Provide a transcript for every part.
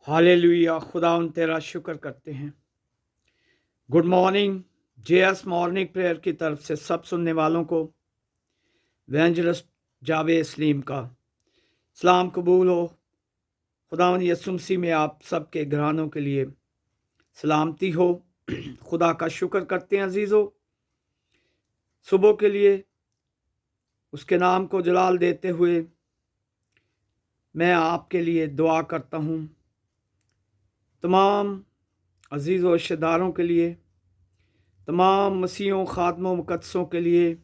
Hallelujah. खुदा उन तेरा शुक्र करते हैं। Good morning. JS morning prayer की तरफ से सब सुनने वालों को एवेंजलिस्ट जावे इस्लीम का सलाम कबूल हो। खुदावन यसु मसीह में आप सबके घरानों के लिए सलामती हो। खुदा का शुक्र करते हैं अजीज़ों, सुबह के लिए उसके नाम को जलाल देते हुए मैं आपके लिए दुआ करता हूँ। तमाम अजीज़ व रिश्तेदारों के लिए, तमाम मसीहों खादमों मुकद्दसों के लिए,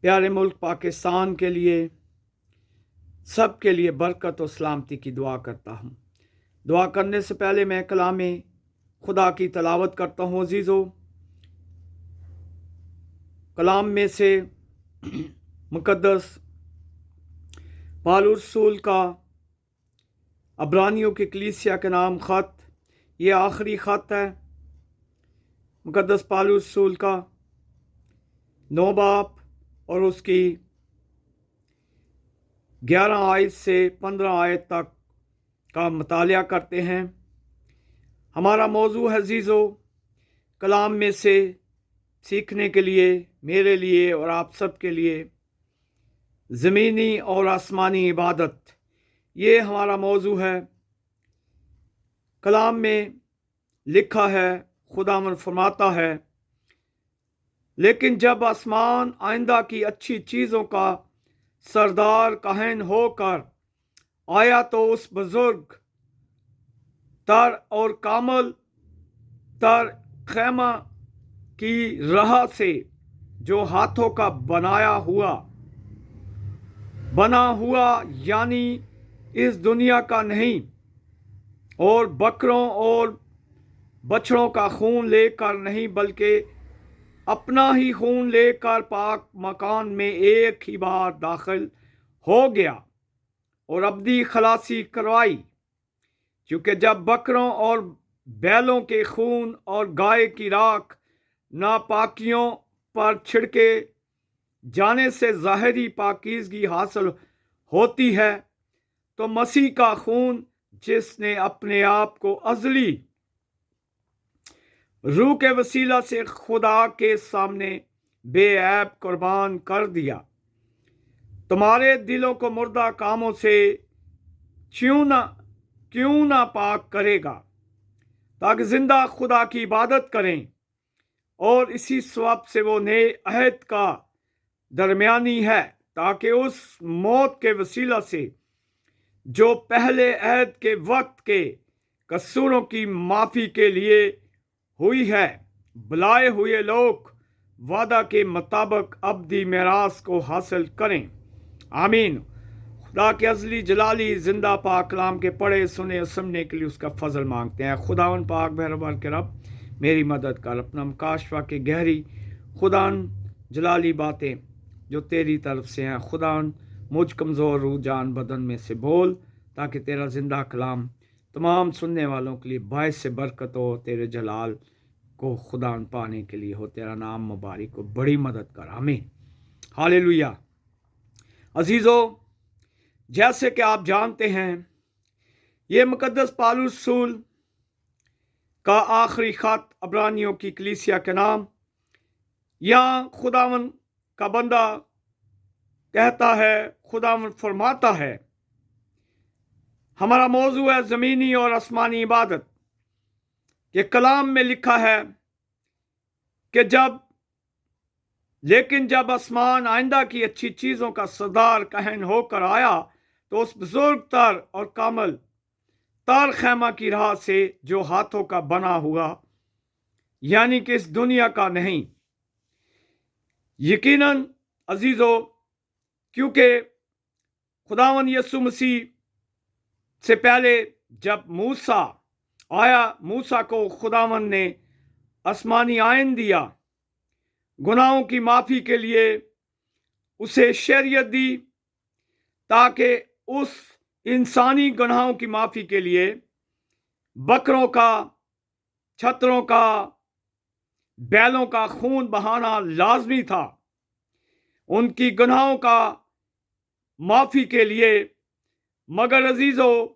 प्यारे मुल्क पाकिस्तान के लिए, सब के लिए बरकत और सलामती की दुआ करता हूँ। दुआ करने से पहले मैं कलाम खुदा की तलावत करता हूँ। अजीज़ों, कलाम में से मुकद्दस पौलुस रसूल का अब्रानियों की कलीसिया के नाम ख़त, ये आखिरी ख़त है मुकद्दस पौलुस रसूल का। 9 बाब और उसकी 11 आयत से 15 आयत तक का मुतालिया करते हैं। हमारा मौजू है अजीज़ों, कलाम में से सीखने के लिए, मेरे लिए और आप सब के लिए ज़मीनी और आसमानी इबादत, ये हमारा मौजू है। कलाम में लिखा है, खुदावंद फरमाता है, लेकिन जब आसमान आइंदा की अच्छी चीज़ों का सरदार काहिन होकर आया तो उस बुजुर्ग तर और कामल तर खैमा की राह से, जो हाथों का बना हुआ यानी इस दुनिया का नहीं, और बकरों और बछड़ों का खून लेकर नहीं, बल्कि अपना ही खून लेकर पाक मकान में एक ही बार दाखिल हो गया और अब्दी खलासी करवाई। क्योंकि जब बकरों और बैलों के खून और गाय की राख नापाकियों पर छिड़के जाने से ज़ाहिरी पाकीज़गी हासिल होती है, तो मसीह का खून, जिसने अपने आप को अज़ली रूह के वसीला से खुदा के सामने बेऐब कुर्बान कर दिया, तुम्हारे दिलों को मुर्दा कामों से क्यों ना पाक करेगा, ताकि जिंदा खुदा की इबादत करें और इसी सवाब से वो नए अहद का दरमियानी है, ताकि उस मौत के वसीला से जो पहले अहद के वक्त के कसूरों की माफ़ी के लिए हुई है, बुलाए हुए लोग वादा के मुताबिक अब्दी मेरास को हासिल करें। आमीन। खुदा के अज़ली जलाली जिंदा पाक कलाम के पढ़े सुने और सुनने के लिए उसका फजल मांगते हैं। खुदावन पाक बहरबार के रब, मेरी मदद कर, अपना मुकाशफा के गहरी खुदान जलाली बातें जो तेरी तरफ से हैं, खुदान मुझ कमज़ोर रूह जान बदन में से बोल, ताकि तेरा जिंदा कलाम तमाम सुनने वालों के लिए बायस से बरकत हो, तेरे जलाल को खुदान पाने के लिए हो। तेरा नाम मुबारक को बड़ी मदद कर। आमीन। हालेलुया। अजीज़ों, जैसे कि आप जानते हैं, ये मुकद्दस पौलुस रसूल का आखिरी ख़त अब्रानियों की कलीसिया के नाम, यहाँ खुदावन का बंदा कहता है, खुदावन फरमाता है, हमारा मौजू है ज़मीनी और आसमानी इबादत। ये कलाम में लिखा है कि लेकिन जब आसमान आइंदा की अच्छी चीज़ों का सरदार कहन होकर आया, तो उस बुजुर्ग तर और कामल तर खैमा की राह से, जो हाथों का बना हुआ यानी कि इस दुनिया का नहीं। यकीनन अजीज़ों, क्योंकि खुदावन यसु मसीह से पहले जब मूसा आया, मूसा को खुदावन ने आसमानी आयन दिया, गुनाहों की माफ़ी के लिए उसे शरीयत दी, ताकि उस इंसानी गुनाहों की माफ़ी के लिए बकरों का, छतरों का, बैलों का खून बहाना लाजमी था, उनकी गुनाहों का माफ़ी के लिए। मगर अजीज़ों,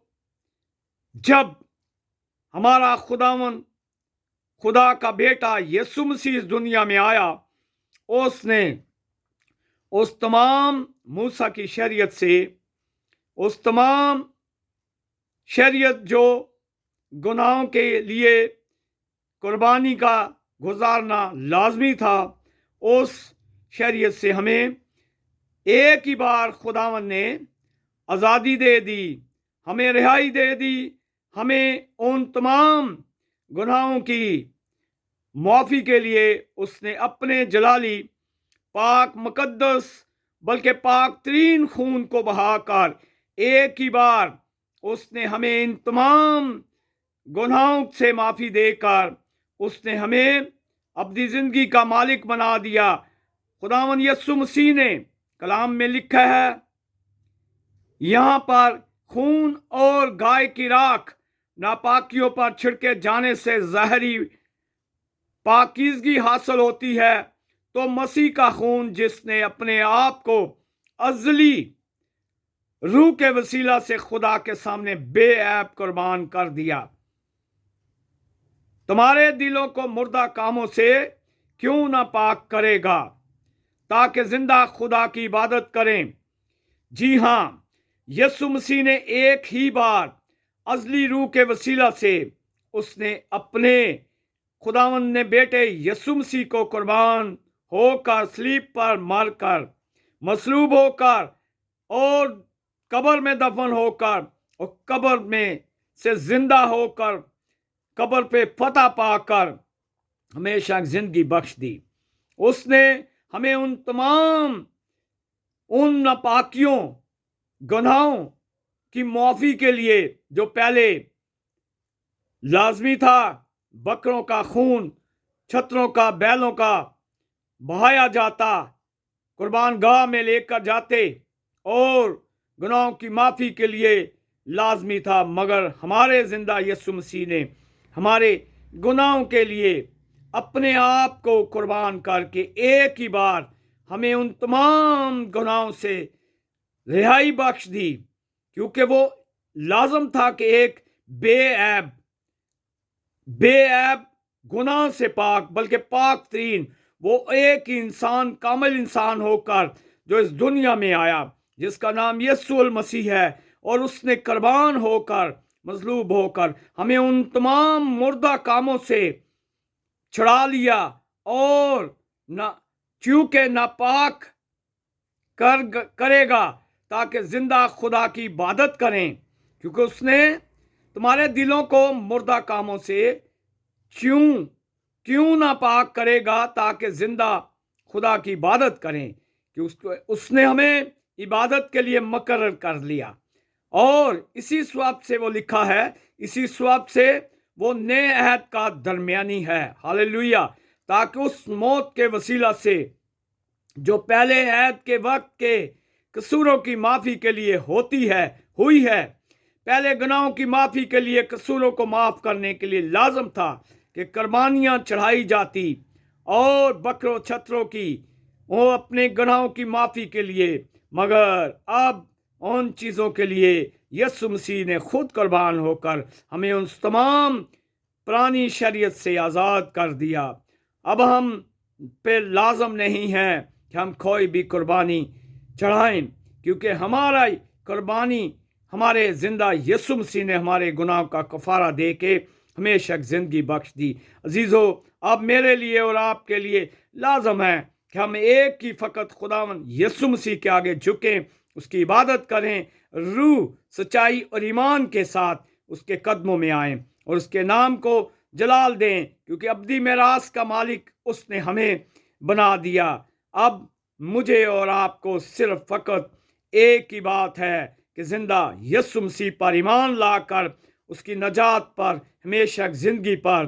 जब हमारा खुदा का बेटा यीशु मसीह इस दुनिया में आया, उसने उस तमाम मूसा की शरीयत से, उस तमाम शरीयत जो गुनाहों के लिए कुर्बानी का गुजारना लाजमी था, उस शरीयत से हमें एक ही बार खुदावन ने आज़ादी दे दी, हमें रिहाई दे दी। हमें उन तमाम गुनाहों की मुआफ़ी के लिए उसने अपने जलाली पाक मुकद्दस बल्कि पाक तरीन खून को बहाकर एक ही बार उसने हमें इन तमाम गुनाहों से माफ़ी देकर उसने हमें अब्दी ज़िंदगी का मालिक बना दिया। खुदावन यीशु मसीह ने कलाम में लिखा है, यहाँ पर खून और गाय की राख नापाकियों पर छिड़के जाने से ज़ाहरी पाकीज़गी हासिल होती है, तो मसीह का खून जिसने अपने आप को अज़ली रूह के वसीला से खुदा के सामने बेऐब कुर्बान कर दिया, तुम्हारे दिलों को मुर्दा कामों से क्यों ना पाक करेगा, ताकि जिंदा खुदा की इबादत करें। जी हाँ, यीशु मसीह ने एक ही बार अज़ली रूह के वसीला से उसने अपने खुदावंद ने बेटे यीशु मसीह को कुर्बान होकर सलीब पर मरकर मसलूब होकर और कब्र में दफन होकर और कब्र में से जिंदा होकर कब्र पे फतह पाकर हमेशा जिंदगी बख्श दी। उसने हमें उन तमाम उन नापाकियों गुनाहों की मुआफ़ी के लिए जो पहले लाजमी था, बकरों का खून, छतरों का, बैलों का बहाया जाता, कुर्बान गाह में लेकर जाते और गुनाहों की माफ़ी के लिए लाजमी था, मगर हमारे जिंदा यीशु मसीह ने हमारे गुनाहों के लिए अपने आप को कुर्बान करके एक ही बार हमें उन तमाम गुनाहों से रिहाई बख्श दी, क्योंकि वो लाजम था कि एक बेऐब गुनाह से पाक बल्कि पाक तरीन वो एक इंसान, कामिल इंसान होकर जो इस दुनिया में आया, जिसका नाम यीशु मसीह है, और उसने कुर्बान होकर मजलूब होकर हमें उन तमाम मुर्दा कामों से छुड़ा लिया और चूंकि नापाक करेगा ताकि जिंदा खुदा की इबादत करें, क्योंकि उसने तुम्हारे दिलों को मुर्दा कामों से क्यों नापाक करेगा ताकि जिंदा खुदा की इबादत करें, कि उसने हमें इबादत के लिए मुकर्रर कर लिया। और इसी स्वभाव से वो लिखा है, इसी स्वभाव से वो नए अहद का दरमियानी है। हालेलुया। ताकि उस मौत के वसीला से जो पहले अहद के वक्त के कसूरों की माफ़ी के लिए हुई है, पहले गुनाहों की माफ़ी के लिए, कसूरों को माफ़ करने के लिए लाजम था कि कुर्बानियाँ चढ़ाई जाती और बकरों छतरों की वो अपने गुनाहों की माफ़ी के लिए, मगर अब उन चीज़ों के लिए यीशु मसीह ने खुद कुर्बान होकर हमें उन तमाम पुरानी शरीयत से आज़ाद कर दिया। अब हम पे लाजम नहीं है कि हम कोई भी कुर्बानी चढ़ाएं, क्योंकि हमारा कुर्बानी हमारे जिंदा यीशु मसीह ने हमारे गुनाह का कफारा दे के हमेशा ज़िंदगी बख्श दी। अजीज़ों, अब मेरे लिए और आपके लिए लाजम है कि हम एक ही फ़कत खुदावंद यीशु मसीह के आगे झुकें, उसकी इबादत करें, रूह, सच्चाई और ईमान के साथ उसके कदमों में आएं और उसके नाम को जलाल दें, क्योंकि अब्दी मेरास का मालिक उसने हमें बना दिया। अब मुझे और आपको सिर्फ फ़कत एक ही बात है कि जिंदा यीशु मसीह पर ईमान लाकर उसकी नजात पर, हमेशा ज़िंदगी पर,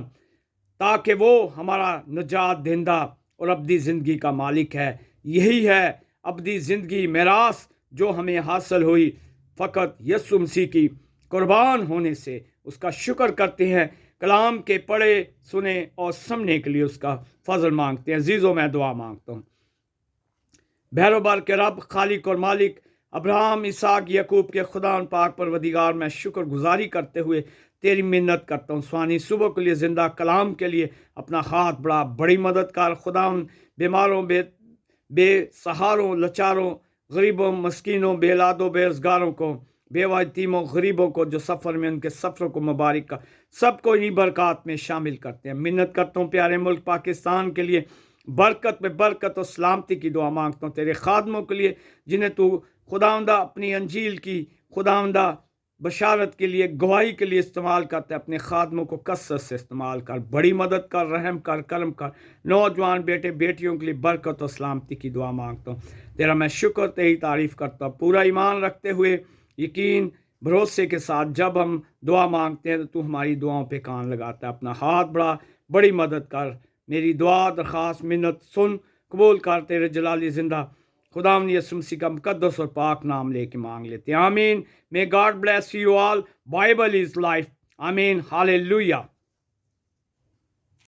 ताकि वो हमारा नजात देंदा और अब्दी ज़िंदगी का मालिक है। यही है अब्दी ज़िंदगी मेरास जो हमें हासिल हुई फ़कत यीशु मसीह की कुर्बान होने से। उसका शुक्र करते हैं, कलाम के पढ़े सुने और समझने के लिए उसका फजल मांगते हैं। अजीज़ों, मैं दुआ मांगता हूँ। बहरोबार के रब, खालिक और मालिक, ابراہم، اسحاق، یعقوب کے خدا ان پاک پروردگار، میں شکر گزاری کرتے ہوئے تیری منت کرتا ہوں سوانی صبح کے لیے، زندہ کلام کے لیے اپنا ہاتھ بڑھا، بڑی مدد کر خدا، بیماروں، بے سہاروں، لچاروں، غریبوں، مسکینوں، بے اولادوں، بے روزگاروں کو، بیوہ یتیموں، غریبوں کو جو سفر میں، ان کے سفروں کو مبارک کا، سب کو انہی برکات میں شامل کرتے ہیں۔ منت کرتا ہوں پیارے ملک پاکستان کے لیے، برکت میں برکت اور سلامتی کی دعا مانگتا ہوں تیرے خادموں کے لیے جنہیں تو خداوندہ اپنی انجیل کی خداوندہ بشارت کے لیے، گواہی کے لیے استعمال کرتے ہیں۔ اپنے خادموں کو کثرت سے استعمال کر، بڑی مدد کر، رحم کر، کرم کر۔ نوجوان بیٹے بیٹیوں کے لیے برکت اور سلامتی کی دعا مانگتا ہوں۔ تیرا میں شکر، تیری تعریف کرتا ہوں، پورا ایمان رکھتے ہوئے، یقین، بھروسے کے ساتھ جب ہم دعا مانگتے ہیں تو ہماری دعاؤں پہ کان لگاتا ہے۔ اپنا ہاتھ بڑھا، بڑی مدد کر، میری دعا، درخواست، منت سن، قبول کر، تیرے جلالی زندہ خداوند یسوع مسیح کا مقدس اور پاک نام لے کے مانگ لیتے ہیں، آمین۔ May God bless you all. Bible is life. Amen. Hallelujah.